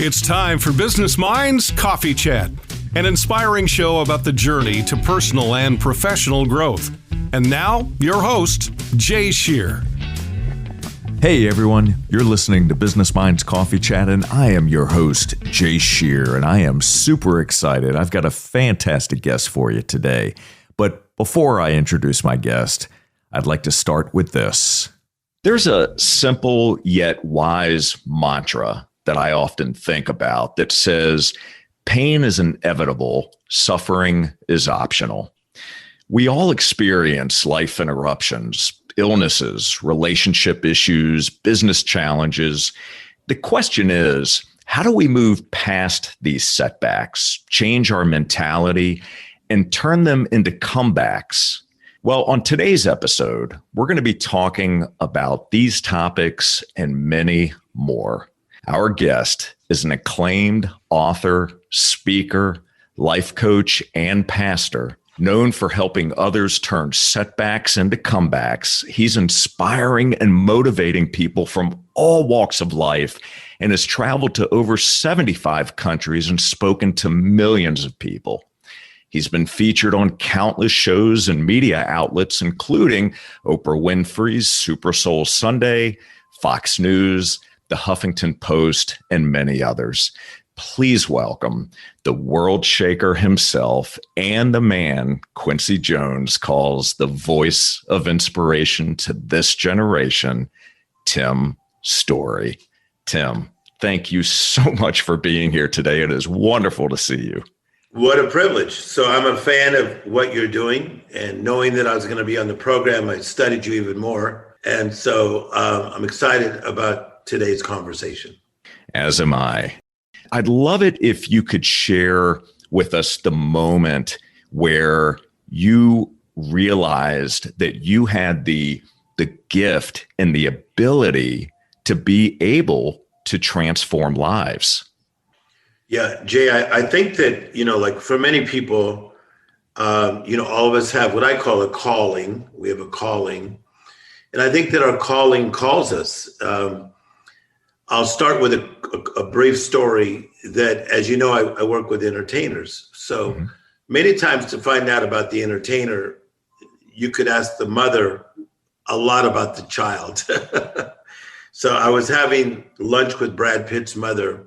It's time for Business Minds Coffee Chat, an inspiring show about the journey to personal and professional growth. And now, your host, Jay Shear. Hey everyone, you're listening to Business Minds Coffee Chat, and I am your host, Jay Shear, and I am super excited. I've got a fantastic guest for you today. But before I introduce my guest, I'd like to start with this. There's a simple yet wise mantra that I often think about that says, pain is inevitable, suffering is optional. We all experience life interruptions, illnesses, relationship issues, business challenges. The question is, how do we move past these setbacks, change our mentality, and turn them into comebacks? Well, on today's episode, we're going to be talking about these topics and many more. Our guest is an acclaimed author, speaker, life coach, and pastor. Known for helping others turn setbacks into comebacks, he's inspiring and motivating people from all walks of life and has traveled to over 75 countries and spoken to millions of people. He's been featured on countless shows and media outlets, including Oprah Winfrey's Super Soul Sunday, Fox News, The Huffington Post, and many others. Please welcome the world shaker himself and the man Quincy Jones calls the voice of inspiration to this generation, Tim Storey. Tim, thank you so much for being here today. It is wonderful to see you. What a privilege. So I'm a fan of what you're doing, and knowing that I was going to be on the program, I studied you even more. And so I'm excited about today's conversation. As am I. I'd love it if you could share with us the moment where you realized that you had the gift and the ability to be able to transform lives. Yeah, Jay, I think that, like for many people, all of us have what I call a calling. We have a calling. And I think that our calling calls us. I'll start with a brief story that, as you know, I work with entertainers. So many times to find out about the entertainer, you could ask the mother a lot about the child. So I was having lunch with Brad Pitt's mother,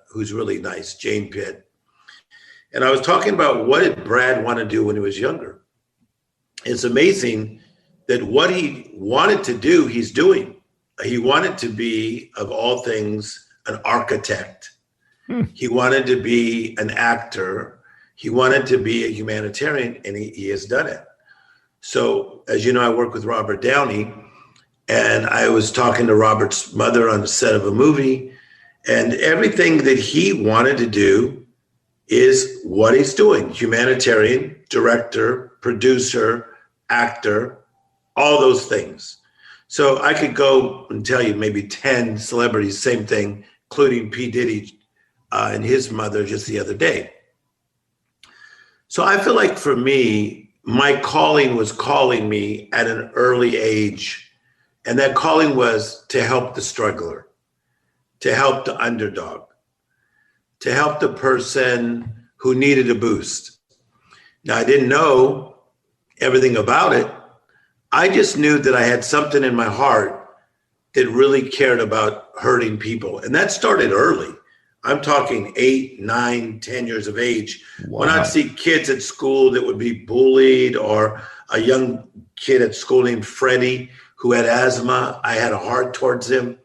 who's really nice, Jane Pitt. And I was talking about what did Brad want to do when he was younger. It's amazing that what he wanted to do, he's doing. He wanted to be, of all things, an architect. He wanted to be an actor. He wanted to be a humanitarian, and he has done it. So, as you know, I work with Robert Downey, and I was talking to Robert's mother on the set of a movie, and everything that he wanted to do is what he's doing. Humanitarian, director, producer, actor, all those things. So I could go and tell you maybe 10 celebrities, same thing, including P. Diddy and his mother just the other day. So I feel like for me, my calling was calling me at an early age. And that calling was to help the struggler, to help the underdog, to help the person who needed a boost. Now, I didn't know everything about it. I just knew that I had something in my heart that really cared about hurting people. And that started early. I'm talking 8, 9, 10 years of age. Wow. When I'd see kids at school that would be bullied, or a young kid at school named Freddie who had asthma, I had a heart towards him.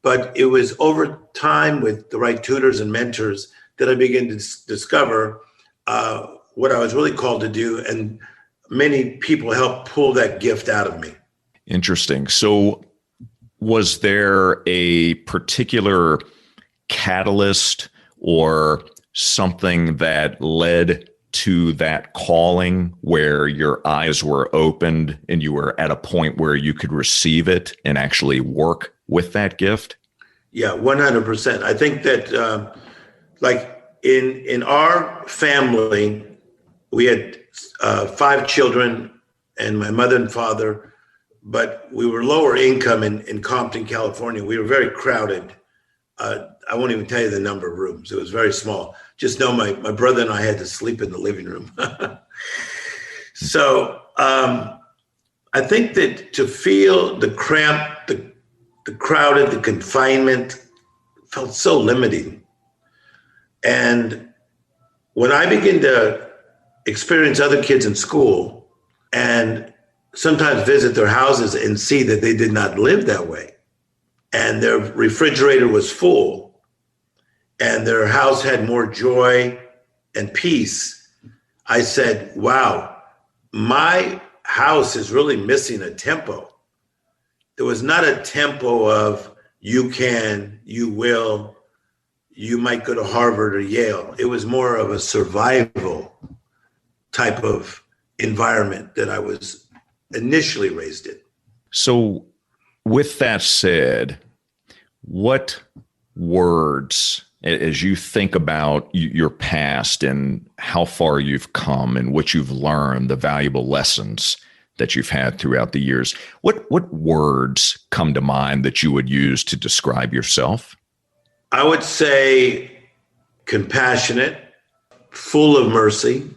But it was over time with the right tutors and mentors that I began to discover what I was really called to do. And many people helped pull that gift out of me. Interesting. So was there a particular catalyst or something that led to that calling where your eyes were opened and you were at a point where you could receive it and actually work with that gift? Yeah, 100%. I think that like in our family, we had 5 children and my mother and father, but we were lower income in Compton, California. We were very crowded. I won't even tell you the number of rooms. It was very small. Just know my brother and I had to sleep in the living room. So I think that to feel the cramp, the crowded, the confinement felt so limiting. And when I began to experience other kids in school and sometimes visit their houses and see that they did not live that way, and their refrigerator was full, and their house had more joy and peace, I said, wow, my house is really missing a tempo. There was not a tempo of you can, you will, you might go to Harvard or Yale. It was more of a survival type of environment that I was initially raised in. So with that said, what words, as you think about your past and how far you've come and what you've learned, the valuable lessons that you've had throughout the years, what words come to mind that you would use to describe yourself? I would say compassionate, full of mercy,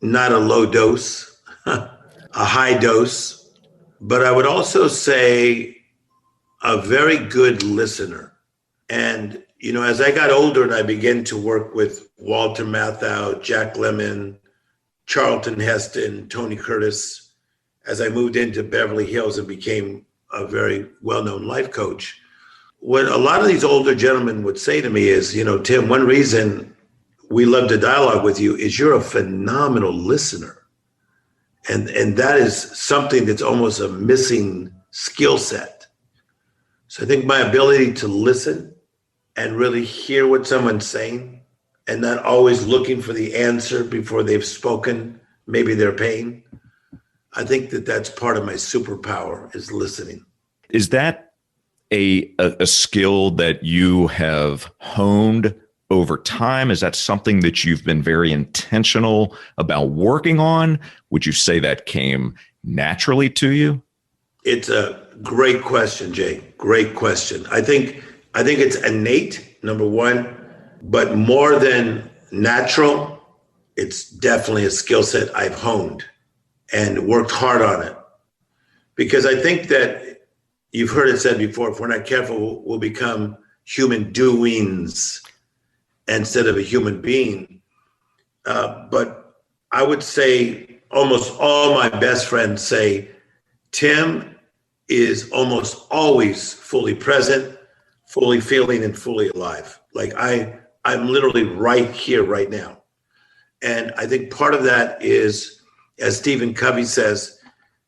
not a low dose, a high dose. But I would also say a very good listener. And, you know, as I got older and I began to work with Walter Matthau, Jack Lemmon, Charlton Heston, Tony Curtis, as I moved into Beverly Hills and became a very well-known life coach, what a lot of these older gentlemen would say to me is, you know, Tim, one reason we love to dialogue with you is you're a phenomenal listener. And that is something that's almost a missing skill set. So I think my ability to listen and really hear what someone's saying and not always looking for the answer before they've spoken, maybe their pain, I think that that's part of my superpower is listening. Is that a skill that you have honed over time? Is that something that you've been very intentional about working on? Would you say that came naturally to you? It's a great question, Jay. Great question. I think it's innate, number one, but more than natural, it's definitely a skill set I've honed and worked hard on it. Because I think that you've heard it said before, if we're not careful, we'll become human doings instead of a human being. But I would say almost all my best friends say, Tim is almost always fully present, fully feeling, and fully alive. Like I'm literally right here, right now. And I think part of that is, as Stephen Covey says,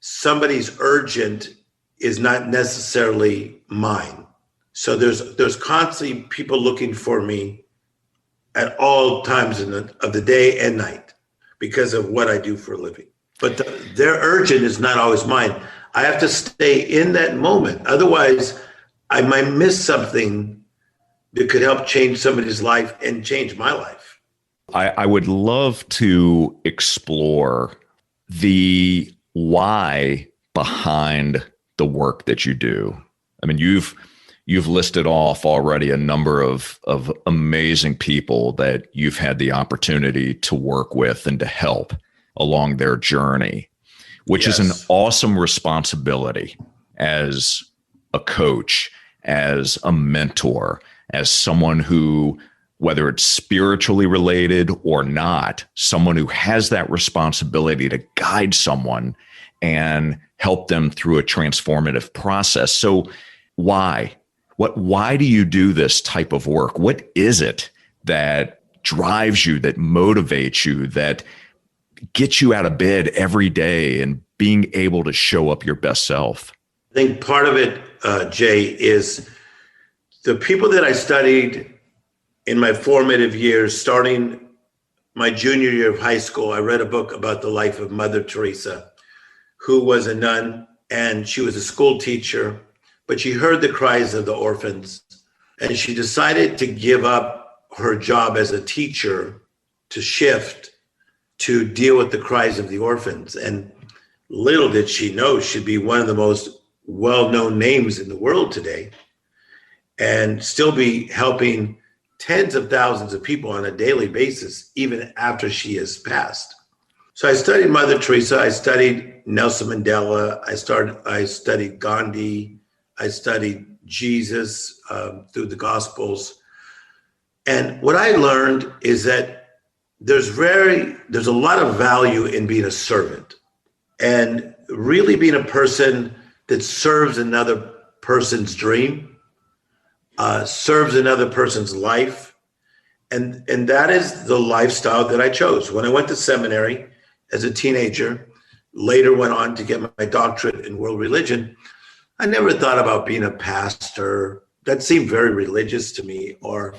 somebody's urgent is not necessarily mine. So there's constantly people looking for me at all times of the day and night because of what I do for a living. But their urgent is not always mine. I have to stay in that moment. Otherwise, I might miss something that could help change somebody's life and change my life. I would love to explore the why behind the work that you do. I mean, you've listed off already a number of amazing people that you've had the opportunity to work with and to help along their journey, which is an awesome responsibility as a coach, as a mentor, as someone who, whether it's spiritually related or not, someone who has that responsibility to guide someone and help them through a transformative process. So why? Why do you do this type of work? What is it that drives you, that motivates you, that gets you out of bed every day and being able to show up your best self? I think part of it, Jay, is the people that I studied in my formative years, starting my junior year of high school. I read a book about the life of Mother Teresa, who was a nun, and she was a school teacher, but she heard the cries of the orphans, and she decided to give up her job as a teacher to shift to deal with the cries of the orphans. And little did she know she'd be one of the most well-known names in the world today. and still be helping tens of thousands of people on a daily basis, even after she has passed. So I studied Mother Teresa. I studied Nelson Mandela. I studied Gandhi. I studied Jesus through the Gospels. And what I learned is that there's a lot of value in being a servant and really being a person that serves another person's dream, serves another person's life. And that is the lifestyle that I chose. When I went to seminary as a teenager, later went on to get my doctorate in world religion, I never thought about being a pastor. That seemed very religious to me, or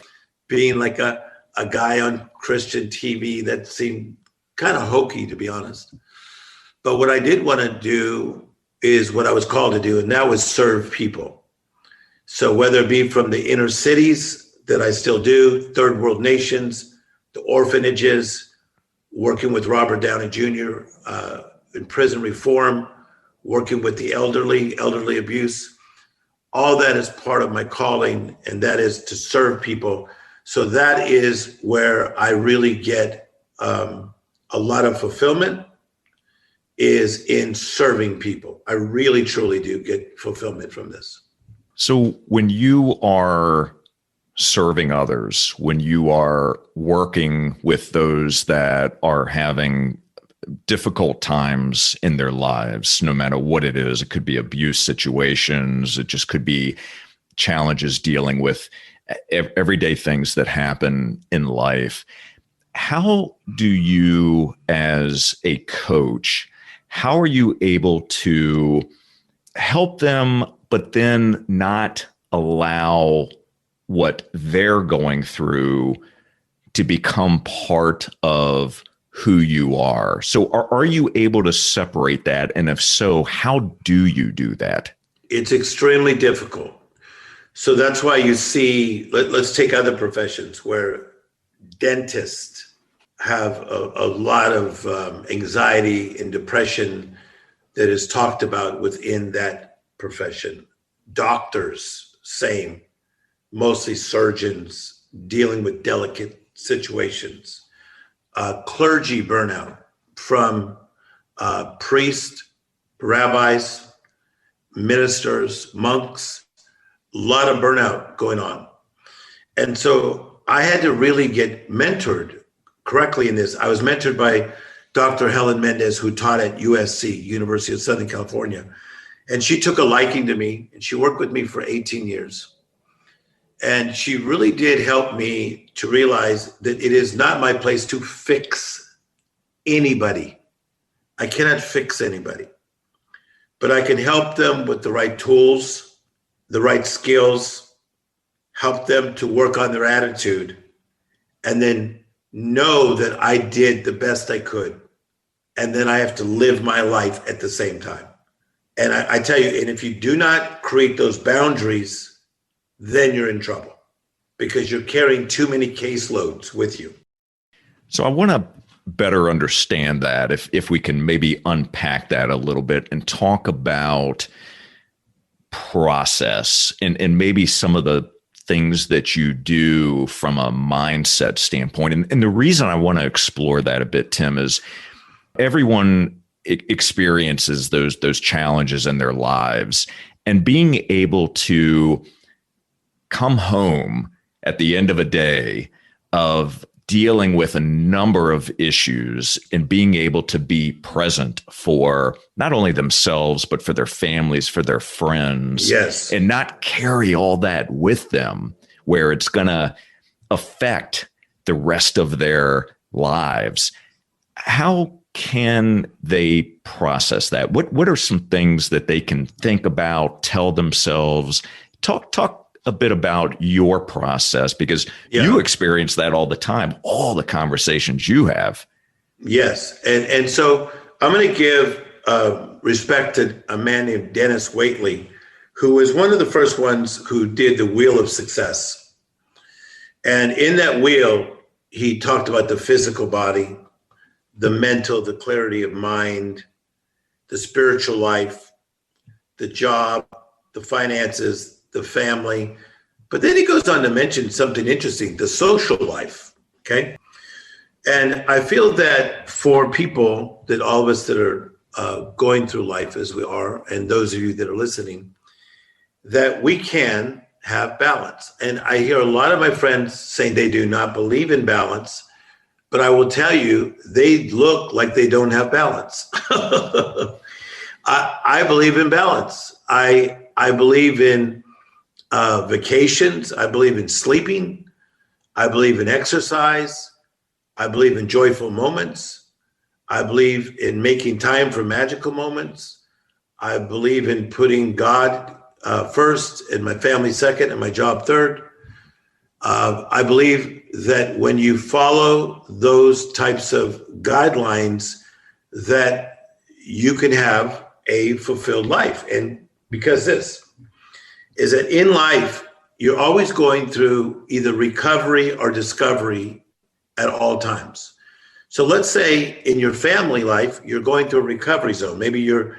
being like a guy on Christian TV. That seemed kind of hokey, to be honest. But what I did want to do is what I was called to do, and that was serve people. So whether it be from the inner cities that I still do, third world nations, the orphanages, working with Robert Downey Jr. In prison reform, working with the elderly abuse, all that is part of my calling, and that is to serve people. So that is where I really get a lot of fulfillment, is in serving people. I really, truly do get fulfillment from this. So when you are serving others, when you are working with those that are having difficult times in their lives, no matter what it is, it could be abuse situations, it just could be challenges dealing with everyday things that happen in life. How do you, as a coach, how are you able to help them, but then not allow what they're going through to become part of who you are? So are you able to separate that? And if so, how do you do that? It's extremely difficult. So that's why you see, let's take other professions where dentists have a lot of anxiety and depression that is talked about within that profession. Doctors, same, mostly surgeons dealing with delicate situations. Clergy burnout from priests, rabbis, ministers, monks, a lot of burnout going on. And so I had to really get mentored correctly in this. I was mentored by Dr. Helen Mendez, who taught at USC, University of Southern California. And she took a liking to me, and she worked with me for 18 years. And she really did help me to realize that it is not my place to fix anybody. I cannot fix anybody, but I can help them with the right tools, the right skills, help them to work on their attitude, and then know that I did the best I could. And then I have to live my life at the same time. And I tell you, and if you do not create those boundaries, then you're in trouble because you're carrying too many caseloads with you. So I want to better understand that, if we can maybe unpack that a little bit and talk about process and maybe some of the things that you do from a mindset standpoint. And the reason I want to explore that a bit, Tim, is everyone experiences those challenges in their lives, and being able to come home at the end of a day of dealing with a number of issues and being able to be present for not only themselves, but for their families, for their friends. Yes. And not carry all that with them where it's going to affect the rest of their lives. How can they process that? What are some things that they can think about, tell themselves? Talk a bit about your process, because you experience that all the time, all the conversations you have. Yes. And so I'm going to give respect to a man named Dennis Waitley, who was one of the first ones who did the Wheel of Success. And in that wheel, he talked about the physical body, the mental, the clarity of mind, the spiritual life, the job, the finances, the family, But then he goes on to mention something interesting, the social life. Okay. And I feel that for people, that all of us that are going through life as we are, and those of you that are listening, that we can have balance. And I hear a lot of my friends saying they do not believe in balance, but I will tell you, they look like they don't have balance. I believe in balance. I believe in vacations. I believe in sleeping. I believe in exercise. I believe in joyful moments. I believe in making time for magical moments. I believe in putting God first and my family second and my job third. I believe that when you follow those types of guidelines, that you can have a fulfilled life. And because this is that in life, you're always going through either recovery or discovery at all times. So let's say in your family life, you're going through a recovery zone. Maybe your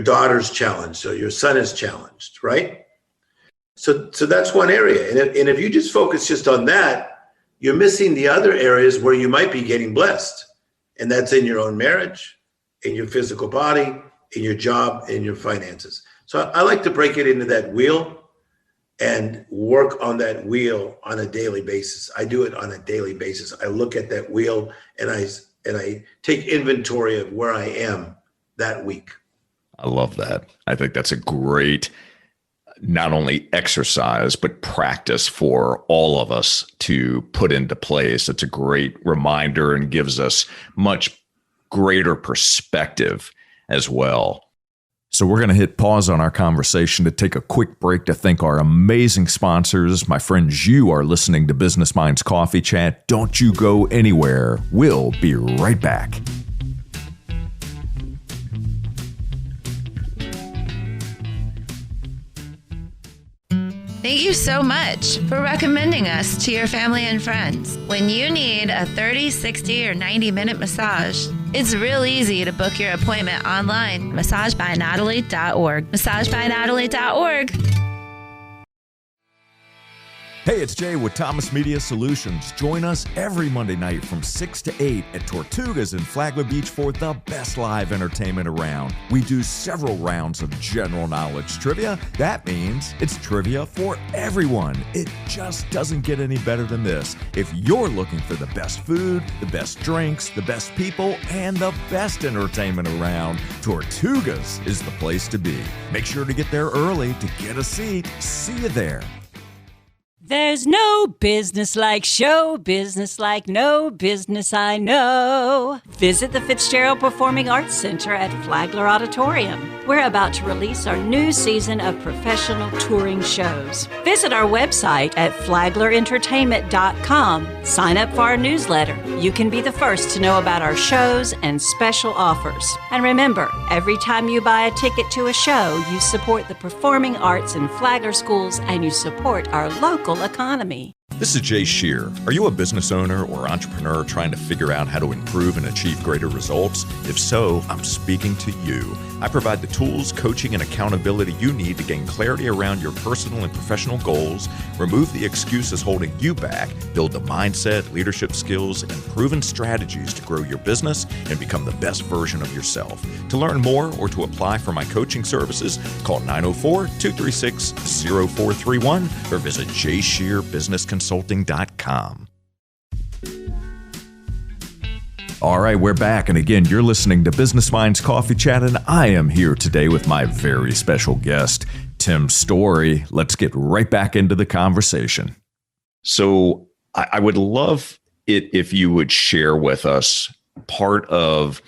daughter's challenged or your son is challenged, right? So that's one area. And if you just focus just on that, you're missing the other areas where you might be getting blessed. And that's in your own marriage, in your physical body, in your job, in your finances. So I like to break it into that wheel and work on that wheel on a daily basis. I do it on a daily basis. I look at that wheel and I take inventory of where I am that week. I love that. I think that's a great, not only exercise, but practice for all of us to put into place. It's a great reminder and gives us much greater perspective as well. So we're going to hit pause on our conversation to take a quick break to thank our amazing sponsors. My friends, you are listening to Business Minds Coffee Chat. Don't you go anywhere. We'll be right back. Thank you so much for recommending us to your family and friends. When you need a 30, 60, or 90-minute massage, it's real easy to book your appointment online. MassageByNatalie.org. MassageByNatalie.org. Hey, it's Jay with Thomas Media Solutions. Join us every Monday night from 6 to 8 at Tortugas in Flagler Beach for the best live entertainment around. We do several rounds of general knowledge trivia. That means it's trivia for everyone. It just doesn't get any better than this. If you're looking for the best food, the best drinks, the best people, and the best entertainment around, Tortugas is the place to be. Make sure to get there early to get a seat. See you there. There's no business like show business like no business I know. Visit the Fitzgerald Performing Arts Center at Flagler Auditorium. We're about to release our new season of professional touring shows. Visit our website at flaglerentertainment.com. Sign up for our newsletter. You can be the first to know about our shows and special offers. And remember, every time you buy a ticket to a show, you support the performing arts in Flagler schools and you support our local economy. This is Jay Shear. Are you a business owner or entrepreneur trying to figure out how to improve and achieve greater results? If so, I'm speaking to you. I provide the tools, coaching, and accountability you need to gain clarity around your personal and professional goals, remove the excuses holding you back, build the mindset, leadership skills, and proven strategies to grow your business and become the best version of yourself. To learn more or to apply for my coaching services, call 904-236-0431 or visit jshearbusinessconsulting.com. All right, we're back. And again, you're listening to Business Minds Coffee Chat, and I am here today with my very special guest, Tim Story. Let's get right back into the conversation. So I would love it if you would share with us part of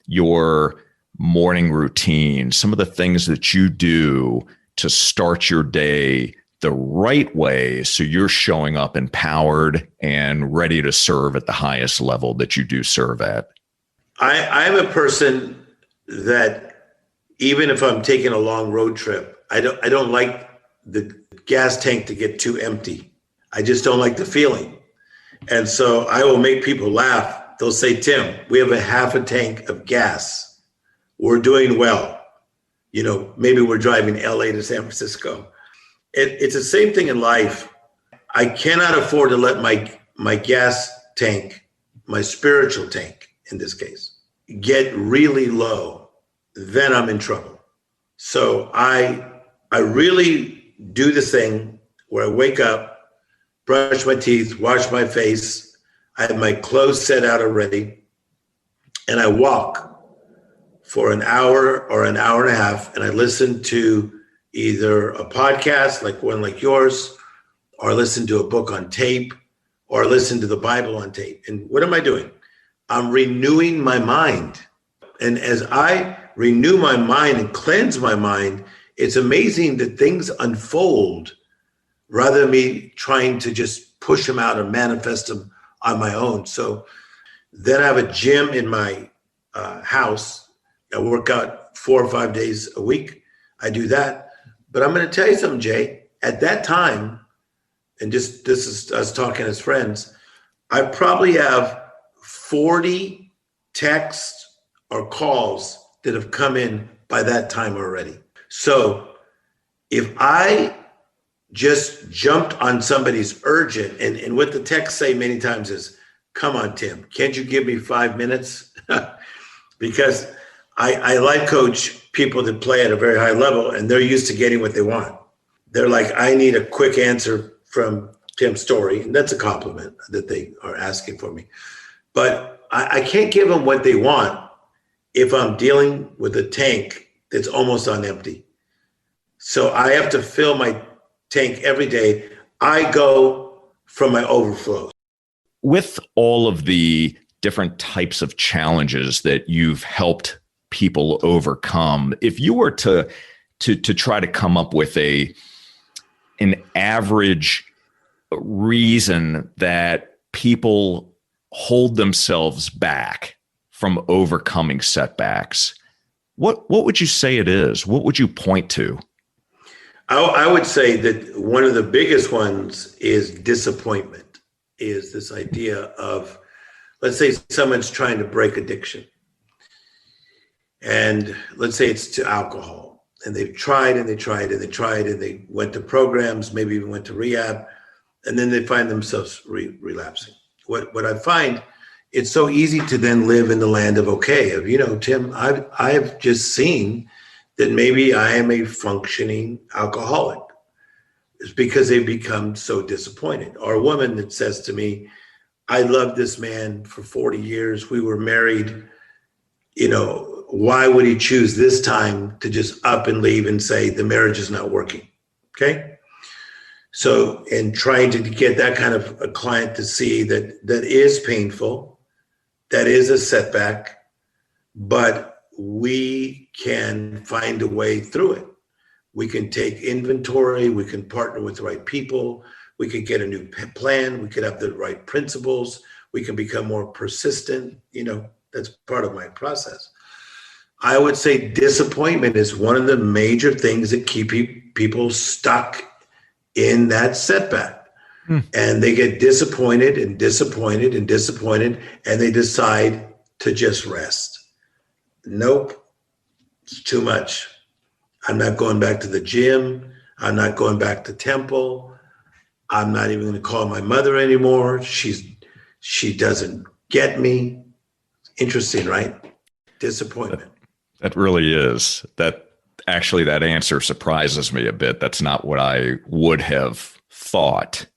your morning routine, some of the things that you do to start your day the right way so you're showing up empowered and ready to serve at the highest level that you do serve at. I'm a person that even if I'm taking a long road trip, I don't like the gas tank to get too empty. I just don't like the feeling. And so I will make people laugh. They'll say, Tim, we have a half a tank of gas. We're doing well. You know, maybe we're driving LA to San Francisco. It's the same thing in life. I cannot afford to let my gas tank, my spiritual tank in this case, get really low. Then I'm in trouble. So I really do this thing where I wake up, brush my teeth, wash my face. I have my clothes set out already, and I walk for an hour or an hour and a half, and I listen to either a podcast like one like yours, or listen to a book on tape, or listen to the Bible on tape. And what am I doing? I'm renewing my mind. And as I renew my mind and cleanse my mind, it's amazing that things unfold rather than me trying to just push them out and manifest them on my own. So then I have a gym in my house. I work out 4 or 5 days a week. I do that. But I'm going to tell you something, Jay. At that time, and just this is us talking as friends, I probably have 40 texts or calls that have come in by that time already. So if I just jumped on somebody's urgent, and what the texts say many times is, come on, Tim, can't you give me 5 minutes? Because I life coach people that play at a very high level, and they're used to getting what they want. They're like, I need a quick answer from Tim Story, and that's a compliment that they are asking for me. But I can't give them what they want if I'm dealing with a tank that's almost on empty. So I have to fill my tank every day. I go from my overflow. With all of the different types of challenges that you've helped people overcome, if you were to try to come up with an average reason that people hold themselves back from overcoming setbacks, what would you say it is? What would you point to? I would say that one of the biggest ones is disappointment, is this idea of, let's say someone's trying to break addiction. And let's say it's to alcohol, and they've tried and they tried and they tried and they went to programs, maybe even went to rehab, and then they find themselves relapsing. What I find, it's so easy to then live in the land of okay, of, Tim, I've just seen that maybe I am a functioning alcoholic. It's because they become so disappointed. Or a woman that says to me, I loved this man for 40 years. We were married. Why would he choose this time to just up and leave and say the marriage is not working? Okay. So in trying to get that kind of a client to see that is painful, that is a setback, but we can find a way through it. We can take inventory. We can partner with the right people. We could get a new plan. We could have the right principles. We can become more persistent. That's part of my process. I would say disappointment is one of the major things that keep people stuck in that setback. And they get disappointed and disappointed and disappointed, and they decide to just rest. Nope, it's too much. I'm not going back to the gym. I'm not going back to temple. I'm not even going to call my mother anymore. She doesn't get me. Interesting, right? Disappointment. That really is. That answer surprises me a bit. That's not what I would have thought.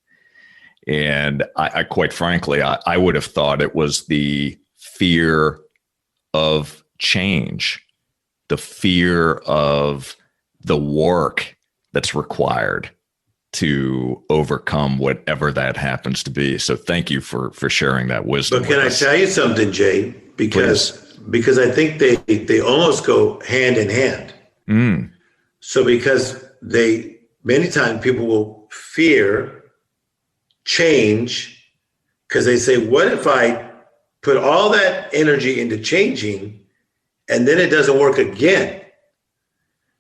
And I quite frankly, I would have thought it was the fear of change, the fear of the work that's required to overcome whatever that happens to be. So thank you for sharing that wisdom. But can I tell you something, Jay? Because I think they almost go hand in hand. So because many times people will fear change because they say, what if I put all that energy into changing and then it doesn't work again?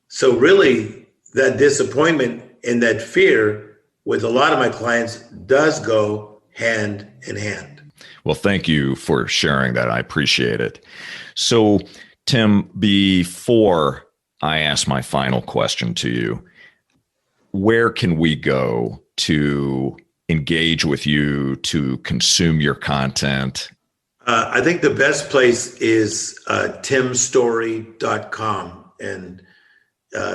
So really that disappointment and that fear with a lot of my clients does go hand in hand. Well, thank you for sharing that. I appreciate it. So, Tim, before I ask my final question to you, where can we go to engage with you, to consume your content? I think the best place is timstory.com, and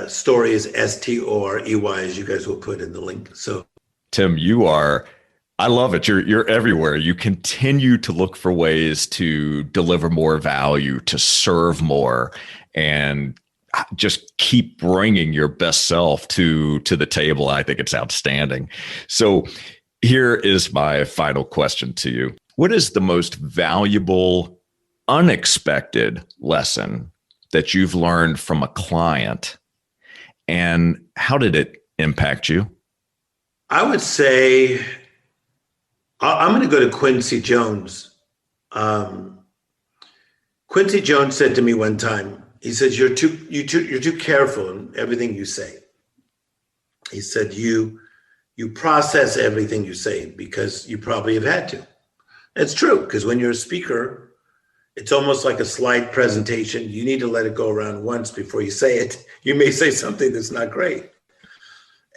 story is STOREY, as you guys will put in the link. So, Tim, I love it. You're everywhere. You continue to look for ways to deliver more value, to serve more, and just keep bringing your best self to the table. I think it's outstanding. So here is my final question to you. What is the most valuable, unexpected lesson that you've learned from a client, and how did it impact you? I would say I'm going to go to Quincy Jones. Quincy Jones said to me one time, he says, you're too careful in everything you say. He said, you process everything you say because you probably have had to. It's true, because when you're a speaker, it's almost like a slide presentation. You need to let it go around once before you say it. You may say something that's not great.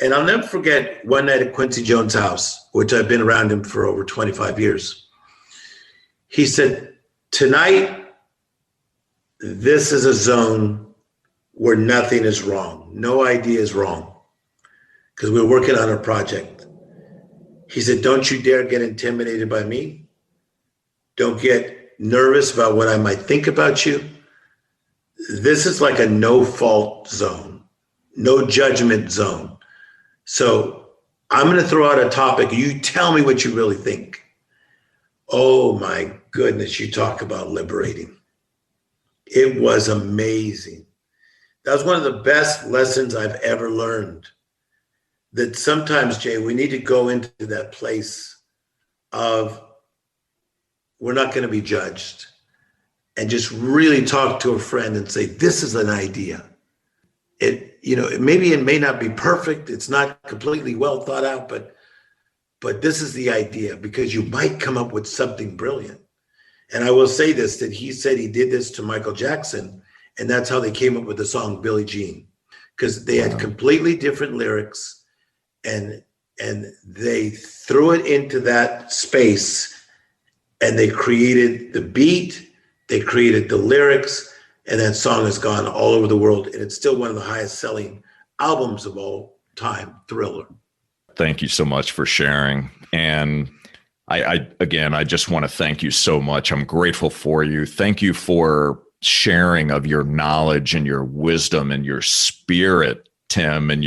And I'll never forget one night at Quincy Jones' house, which I've been around him for over 25 years. He said, tonight, this is a zone where nothing is wrong. No idea is wrong, because we're working on a project. He said, don't you dare get intimidated by me. Don't get nervous about what I might think about you. This is like a no fault zone, no judgment zone. So I'm going to throw out a topic. You tell me what you really think. Oh my goodness, you talk about liberating. It was amazing. That was one of the best lessons I've ever learned. That sometimes, Jay, we need to go into that place of we're not going to be judged, and just really talk to a friend and say, this is an idea. Maybe it may not be perfect. It's not completely well thought out, but this is the idea, because you might come up with something brilliant. And I will say this, that he said he did this to Michael Jackson, and that's how they came up with the song Billie Jean, because they had completely different lyrics, and they threw it into that space, and they created the beat, they created the lyrics, and that song has gone all over the world, and it's still one of the highest selling albums of all time, Thriller. Thank you so much for sharing. And I just want to thank you so much. I'm grateful for you. Thank you for sharing of your knowledge and your wisdom and your spirit, Tim, and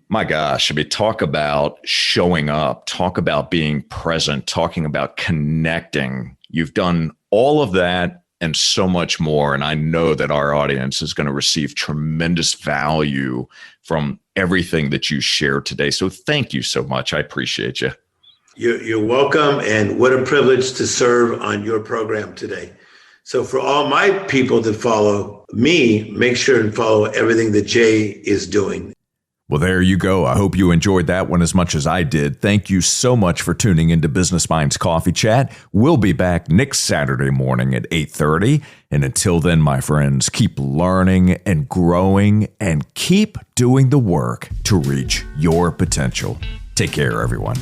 my gosh, talk about showing up, talk about being present, talking about connecting. You've done all of that and so much more. And I know that our audience is going to receive tremendous value from everything that you shared today. So thank you so much. I appreciate you. You're welcome. And what a privilege to serve on your program today. So for all my people that follow me, make sure and follow everything that Jay is doing. Well, there you go. I hope you enjoyed that one as much as I did. Thank you so much for tuning into Business Minds Coffee Chat. We'll be back next Saturday morning at 8:30. And until then, my friends, keep learning and growing and keep doing the work to reach your potential. Take care, everyone.